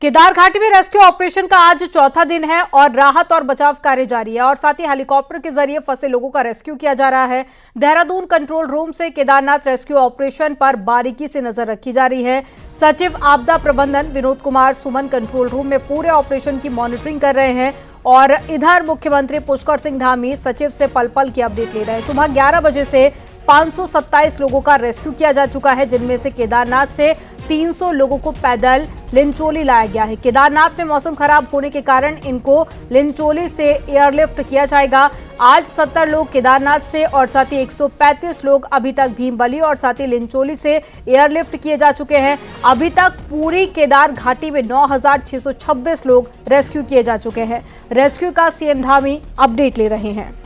केदार घाटी में rescue operation का आज चौथा दिन है और राहत और बचाव कार्य जारी है और साथ ही हेलीकॉप्टर के जरिए फंसे लोगों का रेस्क्यू किया जा रहा है। देहरादून कंट्रोल रूम से केदारनाथ रेस्क्यू ऑपरेशन पर बारीकी से नजर रखी जा रही है। सचिव आपदा प्रबंधन विनोद कुमार सुमन कंट्रोल रूम में पूरे ऑपरेशन की मॉनिटरिंग कर रहे हैं और इधर मुख्यमंत्री पुष्कर सिंह धामी सचिव से पल पल की अपडेट ले रहे हैं। सुबह 11 बजे से 527 लोगों का रेस्क्यू किया जा चुका है, जिनमें से केदारनाथ से 300 लोगों को पैदल लिंचोली लाया गया है। केदारनाथ में मौसम खराब होने के कारण इनको लिंचोली से एयरलिफ्ट किया जाएगा। आज 70 लोग केदारनाथ से और साथ ही 135 लोग अभी तक भीमबली और साथ ही लिंचोली से एयरलिफ्ट किए जा चुके हैं। अभी तक पूरी केदार घाटी में 9,626 लोग रेस्क्यू किए जा चुके हैं। रेस्क्यू का सीएम धामी अपडेट ले रहे हैं।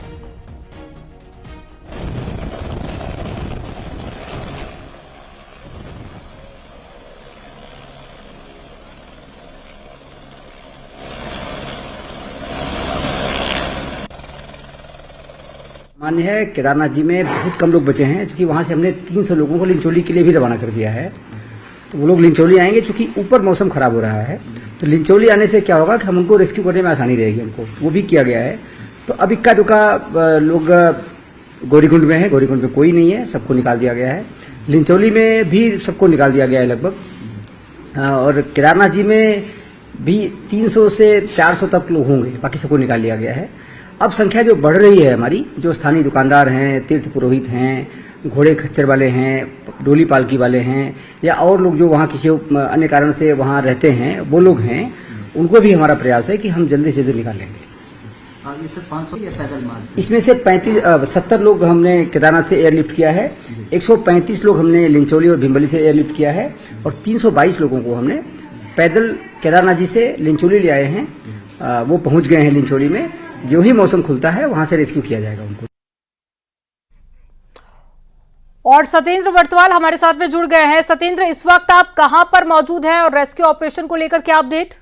मान्य है केदारनाथ जी में बहुत कम लोग बचे हैं, क्योंकि वहां से हमने 300 लोगों को लिंचोली के लिए भी रवाना कर दिया है। तो वो लोग लिंचोली आएंगे, क्योंकि ऊपर मौसम खराब हो रहा है। तो लिंचोली आने से क्या होगा कि हम उनको रेस्क्यू करने में आसानी रहेगी हमको, वो भी किया गया है। तो अब इक्का दुक्का लोग गौरीकुंड में है, गौरीकुंड में कोई नहीं है, सबको निकाल दिया गया है। लिंचोली में भी सबको निकाल दिया गया है लगभग, और केदारनाथ जी में भी 300 से 400 तक लोग होंगे, बाकी सबको निकाल लिया गया है। अब संख्या जो बढ़ रही है हमारी, जो स्थानीय दुकानदार हैं, तीर्थ पुरोहित हैं, घोड़े खच्चर वाले हैं, डोली पालकी वाले हैं, या और लोग जो वहाँ किसी अन्य कारण से वहाँ रहते हैं, वो लोग हैं, उनको भी हमारा प्रयास है कि हम जल्दी से जल्दी निकाल लेंगे। इसमें से 70 लोग हमने केदारनाथ से एयरलिफ्ट किया है, 135 लोग हमने लिंचोली और भीमबली से एयरलिफ्ट किया है, और 322 लोगों को हमने पैदल केदारनाथ जी से लिंचोली ले आए हैं। वो पहुंच गए हैं लिंचोली में। जो ही मौसम खुलता है वहां से रेस्क्यू किया जाएगा उनको। और सत्येंद्र वर्तवाल हमारे साथ में जुड़ गए हैं। सत्येंद्र, इस वक्त आप कहां पर मौजूद हैं और रेस्क्यू ऑपरेशन को लेकर क्या अपडेट?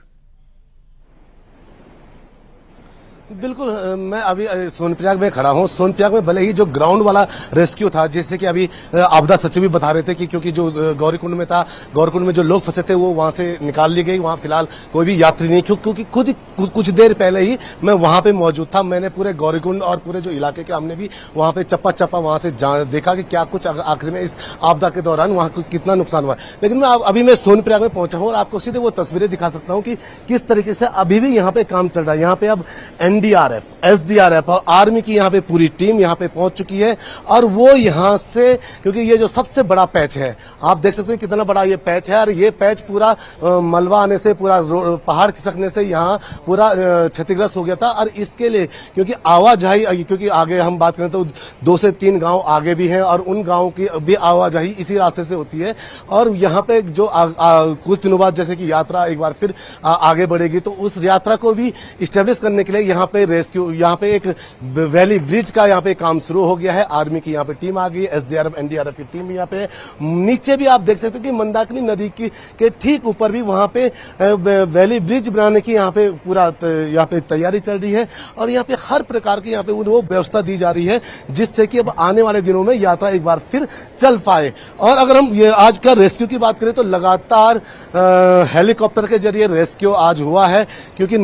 बिल्कुल, मैं अभी सोनप्रयाग में खड़ा हूं। सोनप्रयाग में भले ही जो ग्राउंड वाला रेस्क्यू था, जैसे कि अभी आपदा सचिव भी बता रहे थे कि क्योंकि जो गौरीकुंड में था, गौरीकुंड में जो लोग फंसे थे वो वहां से निकाल लिए गए। वहां फिलहाल कोई भी यात्री नहीं, क्योंकि खुद कुछ देर पहले ही मैं वहां पे मौजूद था। मैंने पूरे गौरीकुंड और पूरे जो इलाके के, हमने भी वहां पे चप्पा चप्पा वहां से देखा कि क्या कुछ आखिर में इस आपदा के दौरान वहां को कितना नुकसान हुआ। लेकिन अभी मैं सोनप्रयाग में पहुंचा हूं और आपको सीधे वो तस्वीरें दिखा सकता हूं कि किस तरीके से अभी भी यहाँ पे काम चल रहा है। यहाँ पे अब एनडीआरएफ, एसडीआरएफ और आर्मी की यहाँ पे पूरी टीम यहाँ पे पहुंच चुकी है। और वो यहाँ से, क्योंकि ये जो सबसे बड़ा पैच है, आप देख सकते हैं कितना बड़ा ये पैच है, और ये पैच पूरा मलबा आने से, पूरा पहाड़ खिसकने से यहाँ पूरा क्षतिग्रस्त हो गया था। और इसके लिए क्योंकि आवाजाही, क्योंकि आगे हम बात करें तो 2 से 3 गांव आगे भी हैं, और उन गांवों की भी आवाजाही इसी रास्ते से होती है। और यहाँ पे जो कुछ दिनों बाद जैसे कि यात्रा एक बार फिर आगे बढ़ेगी, तो उस यात्रा को भी स्टेब्लिश करने के लिए यहाँ पे रेस्क्यू, यहाँ पे एक वैली ब्रिज का यहाँ पे काम शुरू हो गया है। आर्मी की यहाँ पे टीम आ गई है, एसडीआरएफ एनडीआरएफ की टीम यहाँ पे। नीचे भी आप देख सकते हैं कि मंदाकिनी नदी के ठीक ऊपर भी वहां पे वैली ब्रिज बनाने की यहाँ पे पूरा यहाँ पे तैयारी चल रही है। और यहाँ पे हर प्रकार की यहाँ पे वो व्यवस्था दी जा रही है, जिससे कि अब आने वाले दिनों में यात्रा एक बार फिर चल पाए। और अगर हम ये आज का रेस्क्यू की बात करें तो लगातार हेलीकॉप्टर के जरिए रेस्क्यू आज हुआ है, क्योंकि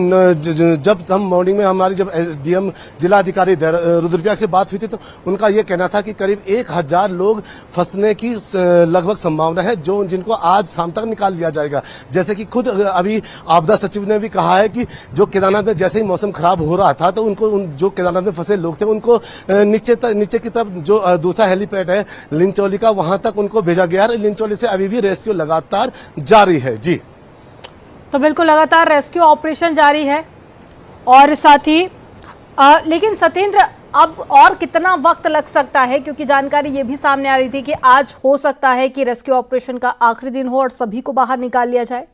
जब हम मॉर्निंग में हमारी जब डीएम जिलाधिकारी रुद्रप्रयाग से बात हुई थी, तो उनका यह कहना था कि करीब 1000 लोग फंसने की लगभग संभावना है, जो जिनको आज शाम तक निकाल लिया जाएगा। जैसे कि खुद अभी आपदा सचिव ने भी कहा है कि जो केदारनाथ में जैसे ही मौसम खराब हो रहा था, तो उनको जो केदारनाथ में फंसे लोग थे उनको नीचे की तरफ जो दूसरा हेलीपैड है लिंचोली का, वहां तक उनको भेजा गया है। लिंचोली से अभी भी रेस्क्यू लगातार जारी है। जी, तो बिल्कुल लगातार रेस्क्यू ऑपरेशन जारी है। और साथ ही लेकिन सत्येंद्र, अब और कितना वक्त लग सकता है, क्योंकि जानकारी ये भी सामने आ रही थी कि आज हो सकता है कि रेस्क्यू ऑपरेशन का आखिरी दिन हो और सभी को बाहर निकाल लिया जाए।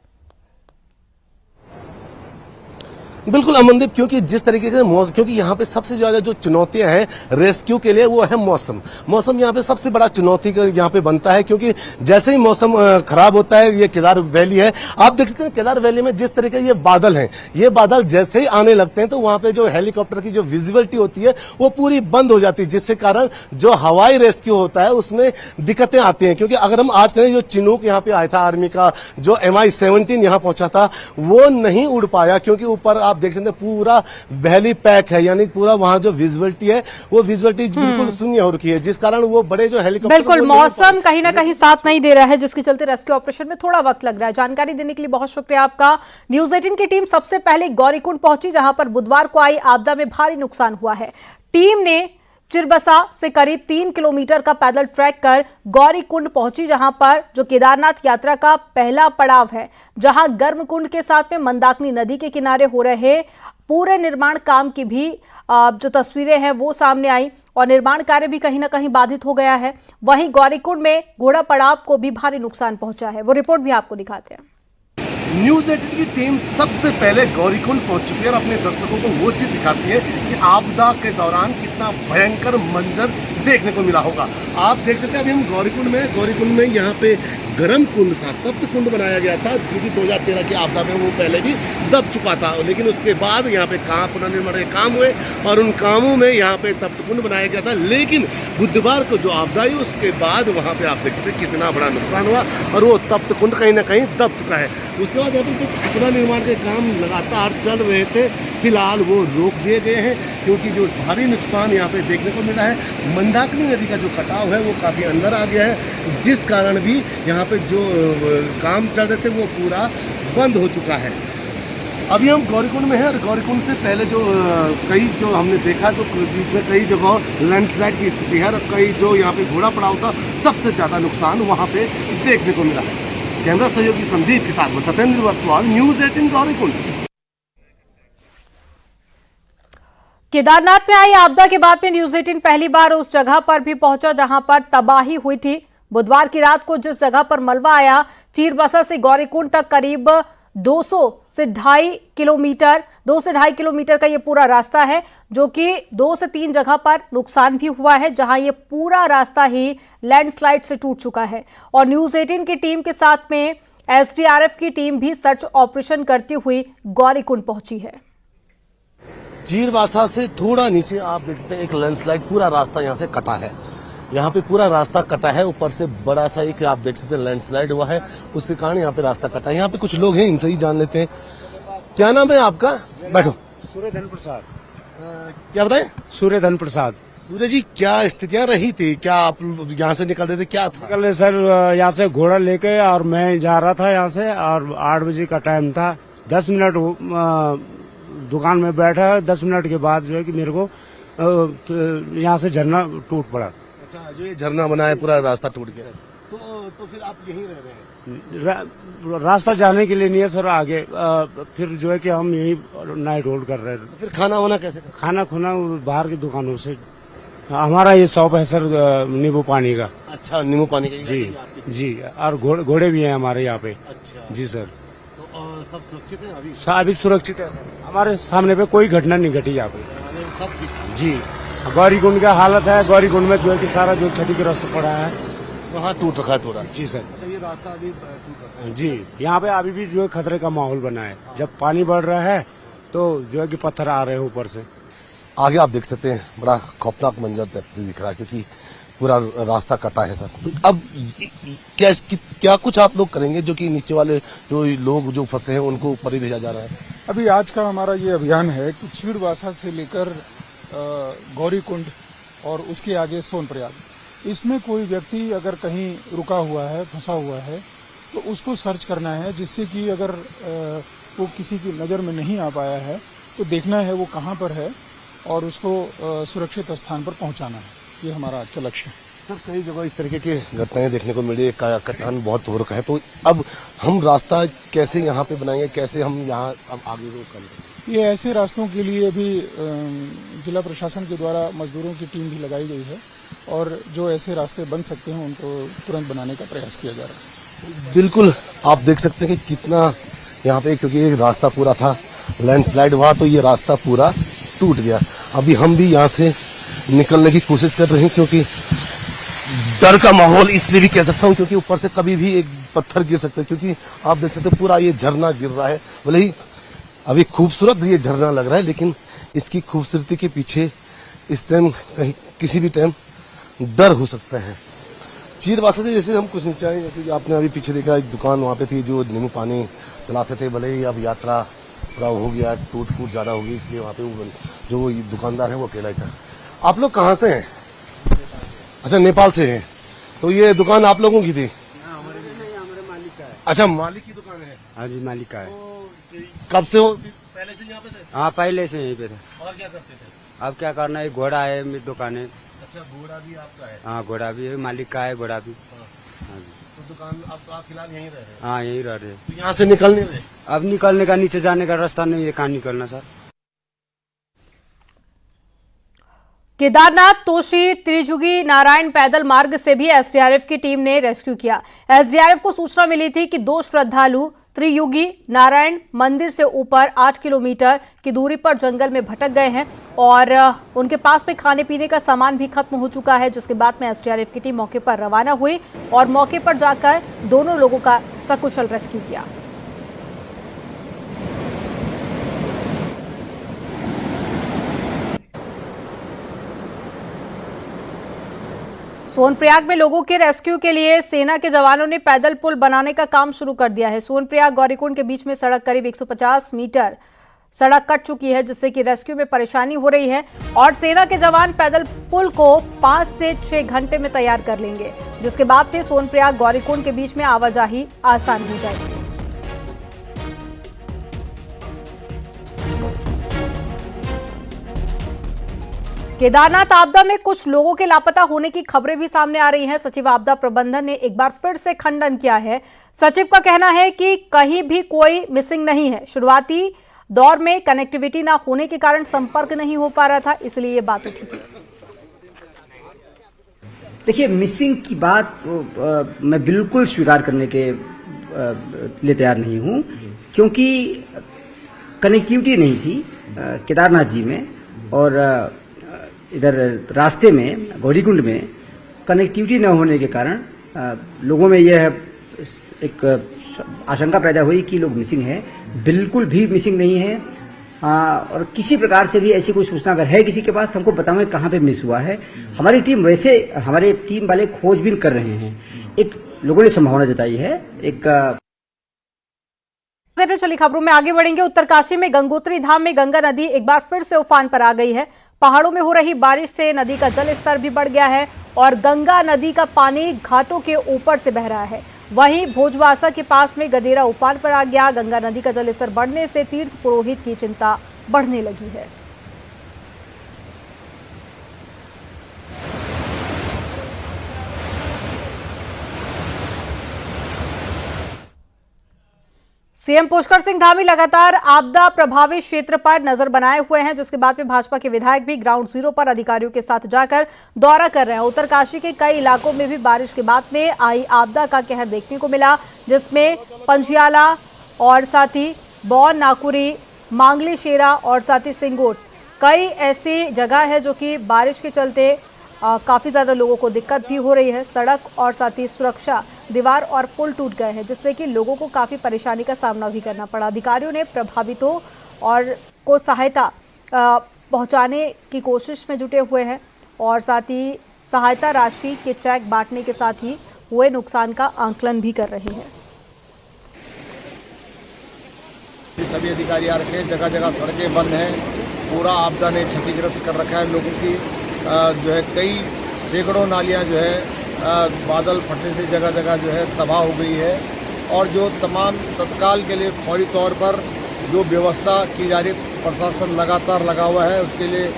बिल्कुल अमनदीप, क्योंकि जिस तरीके से क्योंकि यहाँ पे सबसे ज्यादा जो चुनौतियां हैं रेस्क्यू के लिए वो है मौसम यहाँ पे सबसे बड़ा चुनौती यहाँ पे बनता है, क्योंकि जैसे ही मौसम खराब होता है, ये केदार वैली है, आप देख सकते हैं केदार वैली में जिस तरीके ये बादल हैं, ये बादल जैसे ही आने लगते हैं तो वहां पे जो हेलीकॉप्टर की जो विजिबिलिटी होती है वो पूरी बंद हो जाती है, जिससे कारण जो हवाई रेस्क्यू होता है उसमें दिक्कतें आती हैं। क्योंकि अगर हम आज करें, जो चिनूक यहाँ पे आया था आर्मी का, जो MI-17 यहाँ पहुंचा था, वो नहीं उड़ पाया, क्योंकि ऊपर आप देख सकते हैं पूरा वैली पैक है, यानी पूरा वहां जो विजिबिलिटी है वो विजिबिलिटी बिल्कुल शून्य हो रखी है, जिस कारण वो बड़े जो हेलीकॉप्टर बिल्कुल मौसम कहीं ना कहीं साथ नहीं दे रहा है, जिसके चलते रेस्क्यू ऑपरेशन में थोड़ा वक्त लग रहा है। जानकारी देने के लिए बहुत शुक्रिया आपका। न्यूज़ 18 की टीम सबसे पहले गौरीकुंड पहुंची, जहां पर बुधवार को आई आपदा में भारी नुकसान हुआ है। टीम ने चिरबसा से करीब 3 किलोमीटर का पैदल ट्रैक कर गौरीकुंड पहुंची, जहां पर जो केदारनाथ यात्रा का पहला पड़ाव है, जहां गर्मकुंड के साथ में मंदाकिनी नदी के किनारे हो रहे पूरे निर्माण काम की भी जो तस्वीरें हैं वो सामने आई और निर्माण कार्य भी कहीं ना कहीं बाधित हो गया है। वहीं गौरीकुंड में घोड़ा पड़ाव को भी भारी नुकसान पहुंचा है, वो रिपोर्ट भी आपको दिखाते हैं। न्यूज़ 18 की टीम सबसे पहले गौरीकुंड पहुंच चुकी है और अपने दर्शकों को वो चीज दिखाती है कि आपदा के दौरान कितना भयंकर मंजर देखने को मिला होगा। आप देख सकते हैं अभी हम गौरीकुंड में यहाँ पे गर्म कुंड था, तप्त कुंड बनाया गया था, क्योंकि 2013 की आपदा में वो पहले भी दब चुका था, लेकिन उसके बाद यहाँ पे पुनर्निर्माण के काम हुए और उन कामों में यहाँ पे तप्त कुंड बनाया गया था। लेकिन बुधवार को जो आपदा आई उसके बाद वहाँ पे आप देख सकते हैं कितना बड़ा नुकसान हुआ और वो तप्त कुंड कहीं ना कहीं दब चुका है। उसके बाद यहाँ पे जो पुनर्निर्माण के काम लगातार चल रहे थे, फिलहाल वो रोक दिए गए हैं, क्योंकि जो भारी नुकसान यहाँ पे देखने को मिला है, मंदाकिनी नदी का जो कटाव है वो काफ़ी अंदर आ गया है, जिस कारण भी यहाँ पे जो काम चल रहे थे वो पूरा बंद हो चुका है। अभी हम गौरीकुंड में हैं और गौरीकुंड से पहले जो हमने देखा तो बीच में कई जगह लैंडस्लाइड की स्थिति है और कई जो यहाँ पे घोड़ा पड़ाव था, सबसे ज़्यादा नुकसान वहाँ पे देखने को मिला है। कैमरा सहयोगी संदीप के साथ सत्येंद्र वर्तवाल, न्यूज़ 18 गौरीकुंड। केदारनाथ में आई आपदा के बाद में न्यूज़ 18 पहली बार उस जगह पर भी पहुंचा जहां पर तबाही हुई थी। बुधवार की रात को जिस जगह पर मलबा आया, चीरबसा से गौरीकुंड तक करीब 2 से ढाई किलोमीटर का ये पूरा रास्ता है, जो कि 2 से 3 जगह पर नुकसान भी हुआ है, जहां ये पूरा रास्ता ही लैंडस्लाइड से टूट चुका है। और न्यूज़ 18 की टीम के साथ में SDRF की टीम भी सर्च ऑपरेशन करती हुई गौरीकुंड पहुंची है। चीरबासा से थोड़ा नीचे आप देख सकते हैं एक लैंडस्लाइड, पूरा रास्ता यहाँ से कटा है, यहाँ पे पूरा रास्ता कटा है, ऊपर से बड़ा सा एक आप देख सकते हैं लैंडस्लाइड हुआ है, उसके कारण यहाँ पे रास्ता कटा है। यहाँ पे कुछ लोग हैं, इनसे ही जान लेते हैं। क्या नाम है आपका? बैठो। सूर्यधन प्रसाद। क्या बताएं? सूर्यधन प्रसाद। सूर्य जी, क्या स्थितियां रही थी? क्या आप यहाँ से निकल रहे थे? क्या था? निकल सर यहाँ से घोड़ा लेके और मैं जा रहा था यहाँ से, और 8 बजे का टाइम था। 10 मिनट दुकान में बैठा, 10 मिनट के बाद जो है कि मेरे को यहाँ से झरना टूट पड़ा। अच्छा, जो ये झरना बना है पूरा रास्ता टूट गया, तो फिर आप यहीं रह रहे हैं? रास्ता जाने के लिए नहीं है सर आगे, फिर जो है कि हम यही नाइट होल्ड कर रहे हैं। फिर खाना वाना कैसे? खाना खुना बाहर की दुकानों से। हमारा ये शॉप है सर नींबू पानी का। अच्छा, नींबू पानी का? जी, और घोड़े भी हैं हमारे यहाँ पे। अच्छा जी सर। सब सुरक्षित है अभी? अभी सुरक्षित है सर, हमारे सामने पे कोई घटना नहीं घटी यहाँ पे। सब ठीक? जी, गौरीकुंड का हालत है, गौरीकुंड में जो है कि सारा जो क्षतिग्रस्त पड़ा है वहाँ टूट रखा है थोड़ा। जी सर। अच्छा, ये रास्ता अभी टूट रखा है? जी, यहाँ पे अभी भी जो है खतरे का माहौल बना है। जब पानी बढ़ रहा है तो जो है कि पत्थर आ रहे हैं ऊपर से। आगे आप देख सकते हैं बड़ा खौफनाक मंजर दिख रहा है, क्योंकि पूरा रास्ता कटा है सर। अब क्या कुछ आप लोग करेंगे, जो कि नीचे वाले जो लोग जो फंसे हैं उनको ऊपर ही भेजा जा रहा है? अभी आज का हमारा ये अभियान है कि चीरबासा से लेकर गौरीकुंड और उसके आगे सोनप्रयाग, इसमें कोई व्यक्ति अगर कहीं रुका हुआ है, फंसा हुआ है, तो उसको सर्च करना है, जिससे कि अगर वो किसी की नज़र में नहीं आ पाया है तो देखना है वो कहाँ पर है और उसको सुरक्षित स्थान पर पहुंचाना है। ये हमारा आज का लक्ष्य है। सर, कई जगह इस तरीके की घटनाएं देखने को मिली, कटान बहुत हो रखा है, तो अब हम रास्ता कैसे यहाँ पे बनाएंगे, कैसे हम यहाँ अब आगे वो करेंगे? ये ऐसे रास्तों के लिए भी जिला प्रशासन के द्वारा मजदूरों की टीम भी लगाई गई है और जो ऐसे रास्ते बन सकते हैं उनको तुरंत बनाने का प्रयास किया जा रहा है। बिल्कुल, आप देख सकते हैं कि कितना यहाँ पे, क्योंकि एक रास्ता पूरा था लैंडस्लाइड हुआ तो ये रास्ता पूरा टूट गया। अभी हम भी यहाँ से निकलने की कोशिश कर रहे हैं, क्योंकि डर का माहौल इसलिए भी कह सकता हूँ क्योंकि ऊपर से कभी भी एक पत्थर गिर सकता है। क्योंकि आप देख सकते हैं पूरा ये झरना गिर रहा है। भले ही अभी खूबसूरत ये झरना लग रहा है, लेकिन इसकी खूबसूरती के पीछे इस टाइम कहीं किसी भी टाइम डर हो सकता है। चीरवासा से जैसे हम कुछ नीचे आए, जैसे आपने अभी पीछे देखा एक दुकान वहाँ पे थी जो नींबू पानी चलाते थे। भले ही अब यात्रा पूरा हो गया, टूट फूट ज्यादा हो गई, इसलिए वहाँ पे वो जो दुकानदार है वो अकेला ही था। आप लोग कहाँ से हैं? अच्छा, नेपाल से हैं। तो ये दुकान आप लोगों की थी? हमारे मालिक का है। अच्छा, मालिक की दुकान है। हाँ जी, मालिक का है। तो कब से हो? पहले से यहाँ पे थे? हाँ, पहले से यहीं पे थे। और क्या करते थे? अब क्या करना है, घोड़ा है मेरी दुकान है। अच्छा, घोड़ा भी आपका है? हाँ, घोड़ा भी है, मालिक का है घोड़ा भी। हाँ जी। तो दुकान आप फिलहाल यहीं रह रहे हैं? हाँ, यहीं रह रहे हैं। तो यहाँ से निकल नहीं रहे? अब निकलने का, नीचे जाने का रास्ता नहीं है, कहाँ निकलना सर। केदारनाथ तोशी त्रिजुगी नारायण पैदल मार्ग से भी एसडीआरएफ की टीम ने रेस्क्यू किया। एसडीआरएफ को सूचना मिली थी कि 2 श्रद्धालु त्रियुगी नारायण मंदिर से ऊपर 8 किलोमीटर की दूरी पर जंगल में भटक गए हैं और उनके पास में खाने पीने का सामान भी खत्म हो चुका है, जिसके बाद में एसडीआरएफ की टीम मौके पर रवाना हुई और मौके पर जाकर दोनों लोगों का सकुशल रेस्क्यू किया। सोनप्रयाग में लोगों के रेस्क्यू के लिए सेना के जवानों ने पैदल पुल बनाने का काम शुरू कर दिया है। सोनप्रयाग गौरीकुंड के बीच में सड़क करीब 150 मीटर सड़क कट चुकी है, जिससे कि रेस्क्यू में परेशानी हो रही है और सेना के जवान पैदल पुल को 5 से 6 घंटे में तैयार कर लेंगे, जिसके बाद में सोनप्रयाग गौरीकुंड के बीच में आवाजाही आसान हो जाएगी। केदारनाथ आपदा में कुछ लोगों के लापता होने की खबरें भी सामने आ रही हैं। सचिव आपदा प्रबंधन ने एक बार फिर से खंडन किया है। सचिव का कहना है कि कहीं भी कोई मिसिंग नहीं है। शुरुआती दौर में कनेक्टिविटी ना होने के कारण संपर्क नहीं हो पा रहा था, इसलिए ये बात उठी थी। देखिए, मिसिंग की बात मैं बिल्कुल स्वीकार करने के लिए तैयार नहीं हूं, क्योंकि कनेक्टिविटी नहीं थी केदारनाथ जी में और इधर रास्ते में गौरीकुंड में कनेक्टिविटी न होने के कारण लोगों में यह एक आशंका पैदा हुई कि लोग मिसिंग हैं। बिल्कुल भी मिसिंग नहीं है और किसी प्रकार से भी ऐसी कोई सूचना अगर है किसी के पास, हमको बताओगे कहाँ पे मिस हुआ है। हमारी टीम हमारे टीम वाले खोजबीन कर रहे हैं। एक लोगों ने संभावना जताई है। चलिए खबरों में आगे बढ़ेंगे। उत्तरकाशी में गंगोत्री धाम में गंगा नदी एक बार फिर से उफान पर आ गई है। पहाड़ों में हो रही बारिश से नदी का जल स्तर भी बढ़ गया है और गंगा नदी का पानी घाटों के ऊपर से बह रहा है। वहीं भोजवासा के पास में गदेरा उफान पर आ गया। गंगा नदी का जल स्तर बढ़ने से तीर्थ पुरोहित की चिंता बढ़ने लगी है। सीएम पुष्कर सिंह धामी लगातार आपदा प्रभावित क्षेत्र पर नजर बनाए हुए हैं, जिसके बाद में भाजपा के विधायक भी ग्राउंड जीरो पर अधिकारियों के साथ जाकर दौरा कर रहे हैं। उत्तरकाशी के कई इलाकों में भी बारिश के बाद में आई आपदा का कहर देखने को मिला, जिसमें पंजियाला और साथ ही बौन, नाकुरी, मांगली शेरा और साथ ही सिंगोट कई ऐसी जगह है जो कि बारिश के चलते काफ़ी ज़्यादा लोगों को दिक्कत भी हो रही है। सड़क और साथ ही सुरक्षा दीवार और पुल टूट गए हैं, जिससे कि लोगों को काफ़ी परेशानी का सामना भी करना पड़ा। अधिकारियों ने प्रभावितों और को सहायता पहुंचाने की कोशिश में जुटे हुए हैं और साथ ही सहायता राशि के चेक बांटने के साथ ही हुए नुकसान का आंकलन भी कर रहे हैं। सभी अधिकारी आ रखे हैं, जगह जगह सड़कें बंद हैं, पूरा आपदा ने क्षतिग्रस्त कर रखा है लोगों की। जो है कई सैकड़ों नालियां जो है बादल फटने से जगह जगह जो है तबाह हो गई है और जो तमाम तत्काल के लिए फौरी तौर पर जो व्यवस्था की जा रही, प्रशासन लगातार लगा हुआ है उसके लिए।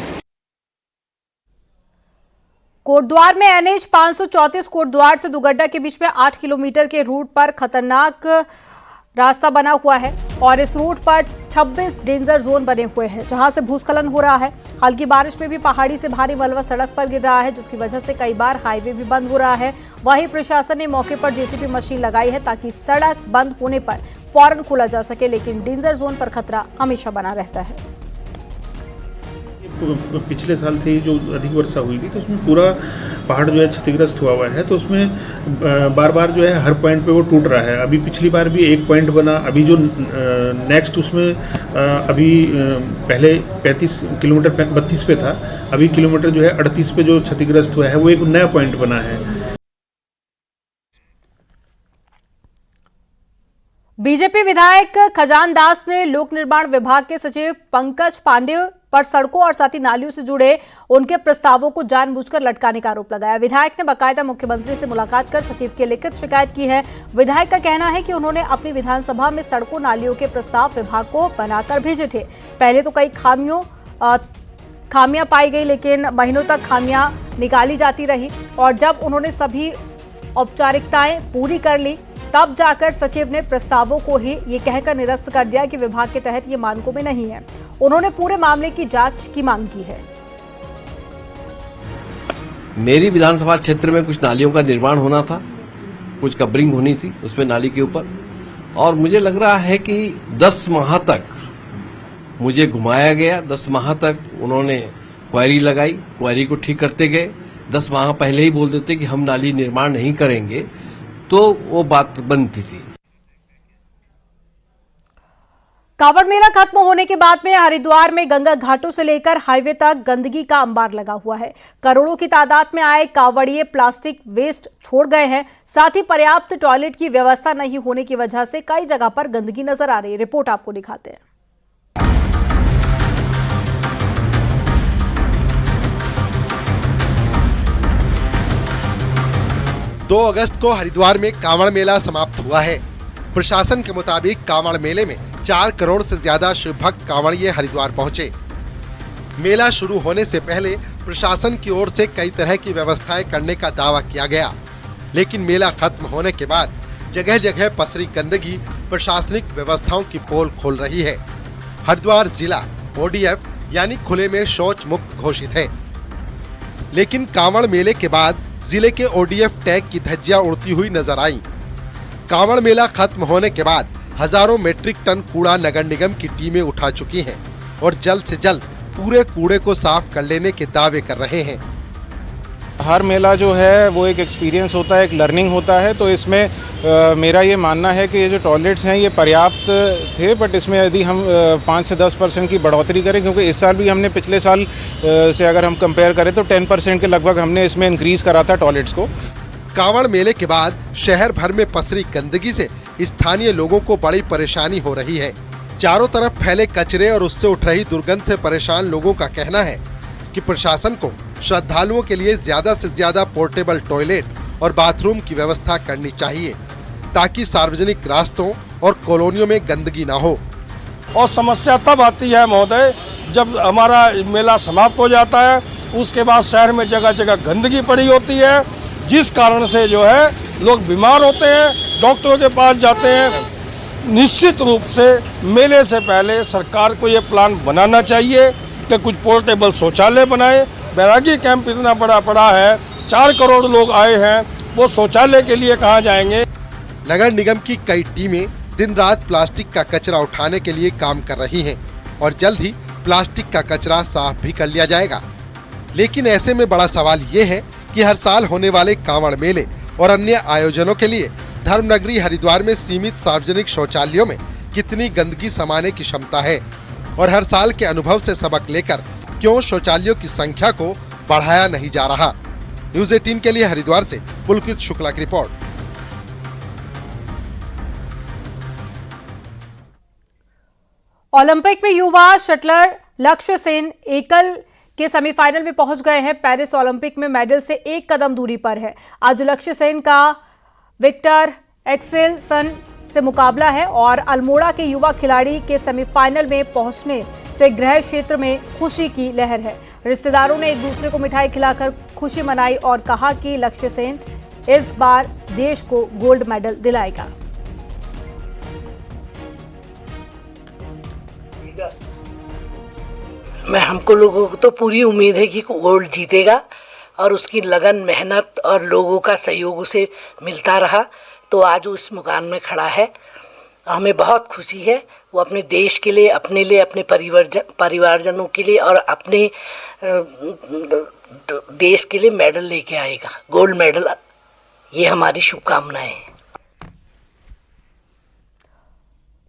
कोटद्वार में एनएच 534 कोटद्वार से दुगड्डा के बीच में 8 किलोमीटर के रूट पर खतरनाक रास्ता बना हुआ है और इस रूट पर 26 डेंजर जोन बने हुए हैं, जहां से भूस्खलन हो रहा है। हल्की बारिश में भी पहाड़ी से भारी मलबा सड़क पर गिर रहा है, जिसकी वजह से कई बार हाईवे भी बंद हो रहा है। वहीं प्रशासन ने मौके पर जेसीबी मशीन लगाई है ताकि सड़क बंद होने पर फौरन खोला जा सके, लेकिन डेंजर जोन पर खतरा हमेशा बना रहता है। पिछले साल से जो अधिक वर्षा हुई थी तो उसमें पूरा पहाड़ जो है क्षतिग्रस्त हुआ है, तो उसमें बार बार जो है हर पॉइंट पे वो टूट रहा है। अभी पिछली बार भी एक पॉइंट बना, अभी जो नेक्स्ट उसमें अभी पहले 35 किलोमीटर 32 पे था, अभी किलोमीटर जो है 38 पे जो क्षतिग्रस्त हुआ है वो एक नया पॉइंट बना है। बीजेपी विधायक खजान दास ने लोक निर्माण विभाग के सचिव पंकज पांडे पर सड़कों और साथ ही नालियों से जुड़े उनके प्रस्तावों को जानबूझकर लटकाने का आरोप लगाया। विधायक ने बाकायदा मुख्यमंत्री से मुलाकात कर सचिव की लिखित शिकायत की है। विधायक का कहना है कि उन्होंने अपनी विधानसभा में सड़कों नालियों के प्रस्ताव विभाग को बनाकर भेजे थे। पहले तो कई खामियां पाई गई, लेकिन महीनों तक खामियां निकाली जाती रही और जब उन्होंने सभी औपचारिकताएं पूरी कर ली तब जाकर सचिव ने प्रस्तावों को ही ये कहकर निरस्त कर दिया कि विभाग के तहत ये मानकों में नहीं है। उन्होंने पूरे मामले की जांच की मांग की है। मेरी विधानसभा क्षेत्र में कुछ नालियों का निर्माण होना था, कुछ कवरिंग होनी थी उसमें नाली के ऊपर, और मुझे लग रहा है कि 10 माह तक मुझे घुमाया गया। 10 माह तक उन्होंने क्वेरी लगाई, क्वेरी को ठीक करते गए। 10 माह पहले ही बोल देते कि हम नाली निर्माण नहीं करेंगे तो वो बात बनती थी। कांवड़ मेला खत्म होने के बाद में हरिद्वार में गंगा घाटों से लेकर हाईवे तक गंदगी का अंबार लगा हुआ है। करोड़ों की तादाद में आए कांवड़िए प्लास्टिक वेस्ट छोड़ गए हैं। साथ ही पर्याप्त टॉयलेट की व्यवस्था नहीं होने की वजह से कई जगह पर गंदगी नजर आ रही है। रिपोर्ट आपको दिखाते हैं। 2 अगस्त को हरिद्वार में कांवड़ मेला समाप्त हुआ है। प्रशासन के मुताबिक कांवड़ मेले में 4 करोड़ से ज्यादा शिव भक्त कांवड़िए हरिद्वार पहुंचे। मेला शुरू होने से पहले प्रशासन की ओर से कई तरह की व्यवस्थाएं करने का दावा किया गया, लेकिन मेला खत्म होने के बाद जगह जगह पसरी गंदगी प्रशासनिक व्यवस्थाओं की पोल खोल रही है। हरिद्वार जिला ODF यानी खुले में शौच मुक्त घोषित है, लेकिन कांवड़ मेले के बाद जिले के ODF टैग की धज्जियां उड़ती हुई नजर आईं। कांवड़ मेला खत्म होने के बाद हजारों मीट्रिक टन कूड़ा नगर निगम की टीमें उठा चुकी हैं और जल्द से जल्द पूरे कूड़े को साफ कर लेने के दावे कर रहे हैं। हर मेला जो है वो एक एक्सपीरियंस होता है, एक लर्निंग होता है। तो इसमें मेरा ये मानना है कि ये जो टॉयलेट्स हैं ये पर्याप्त थे, बट इसमें यदि हम 5 से 10% की बढ़ोतरी करें, क्योंकि इस साल भी हमने पिछले साल से अगर हम कंपेयर करें तो 10% के लगभग हमने इसमें इंक्रीज करा था टॉयलेट्स को। कांवड़ मेले के बाद शहर भर में पसरी गंदगी से स्थानीय लोगों को बड़ी परेशानी हो रही है। चारों तरफ फैले कचरे और उससे उठ रही दुर्गंध से परेशान लोगों का कहना है कि प्रशासन को श्रद्धालुओं के लिए ज्यादा से ज्यादा पोर्टेबल टॉयलेट और बाथरूम की व्यवस्था करनी चाहिए, ताकि सार्वजनिक रास्तों और कॉलोनियों में गंदगी न हो। और समस्या तब आती है महोदय जब हमारा मेला समाप्त हो जाता है, उसके बाद शहर में जगह जगह गंदगी पड़ी होती है, जिस कारण से जो है लोग बीमार होते हैं, डॉक्टरों के पास जाते हैं। निश्चित रूप से मेले से पहले सरकार को ये प्लान बनाना चाहिए कि कुछ पोर्टेबल शौचालय बनाए। बैरागी कैंप इतना बड़ा पड़ा है, 4 करोड़ लोग आए हैं, वो शौचालय के लिए कहाँ जाएंगे। नगर निगम की कई टीमें दिन रात प्लास्टिक का कचरा उठाने के लिए काम कर रही हैं और जल्द ही प्लास्टिक का कचरा साफ भी कर लिया जाएगा। लेकिन ऐसे में बड़ा सवाल ये है कि हर साल होने वाले कांवड़ मेले और अन्य आयोजनों के लिए धर्मनगरी हरिद्वार में सीमित सार्वजनिक शौचालयों में कितनी गंदगी समाने की क्षमता है, और हर साल के अनुभव से सबक लेकर क्यों शौचालयों की संख्या को बढ़ाया नहीं जा रहा। न्यूज़ 18 के लिए हरिद्वार से पुलकित शुक्ला की रिपोर्ट। ओलंपिक में युवा शटलर लक्ष्य सेन एकल के सेमीफाइनल में पहुंच गए हैं। पेरिस ओलंपिक में मेडल से 1 कदम दूरी पर है। आज लक्ष्य सेन का विक्टर एक्सेलसन से मुकाबला है और अल्मोड़ा के युवा खिलाड़ी के सेमीफाइनल में पहुंचने से गृह क्षेत्र में खुशी की लहर है। रिश्तेदारों ने एक दूसरे को मिठाई खिलाकर खुशी मनाई और कहा कि लक्ष्य सेन इस बार देश को गोल्ड मेडल दिलाएगा। हमको लोगों को तो पूरी उम्मीद है कि गोल्ड जीतेगा और उसकी लगन, मेहनत और लोगों का सहयोग उसे मिलता रहा तो आज उस मुकाम में खड़ा है। हमें बहुत खुशी है। वो अपने देश के लिए, अपने परिवारजनों के लिए और अपने देश के लिए मेडल लेके आएगा, गोल्ड मेडल। ये हमारी शुभकामनाएं हैं।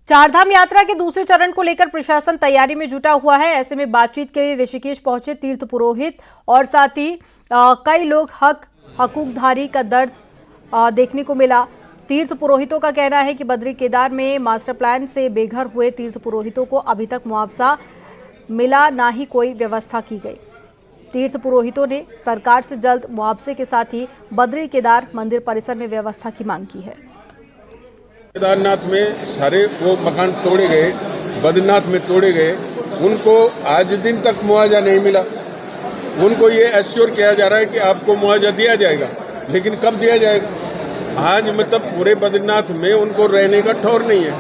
चारधाम यात्रा के दूसरे चरण को लेकर प्रशासन तैयारी में जुटा हुआ है। ऐसे में बातचीत के लिए ऋषिकेश पहुंचे तीर्थ पुरोहित और साथ ही कई लोग हकूकधारी का दर्द देखने को मिला। तीर्थ पुरोहितों का कहना है कि बद्री केदार में मास्टर प्लान से बेघर हुए तीर्थ पुरोहितों को अभी तक मुआवजा मिला, ना ही कोई व्यवस्था की गई। तीर्थ पुरोहितों ने सरकार से जल्द मुआवजे के साथ ही बद्री केदार मंदिर परिसर में व्यवस्था की मांग की है। केदारनाथ में सारे वो मकान तोड़े गए, बद्रीनाथ में तोड़े गए, उनको आज दिन तक मुआवजा नहीं मिला। उनको ये एश्योर किया जा रहा है कि आपको मुआवजा दिया जाएगा, लेकिन कब दिया जाएगा? आज मतलब पूरे बद्रीनाथ में उनको रहने का ठौर नहीं है।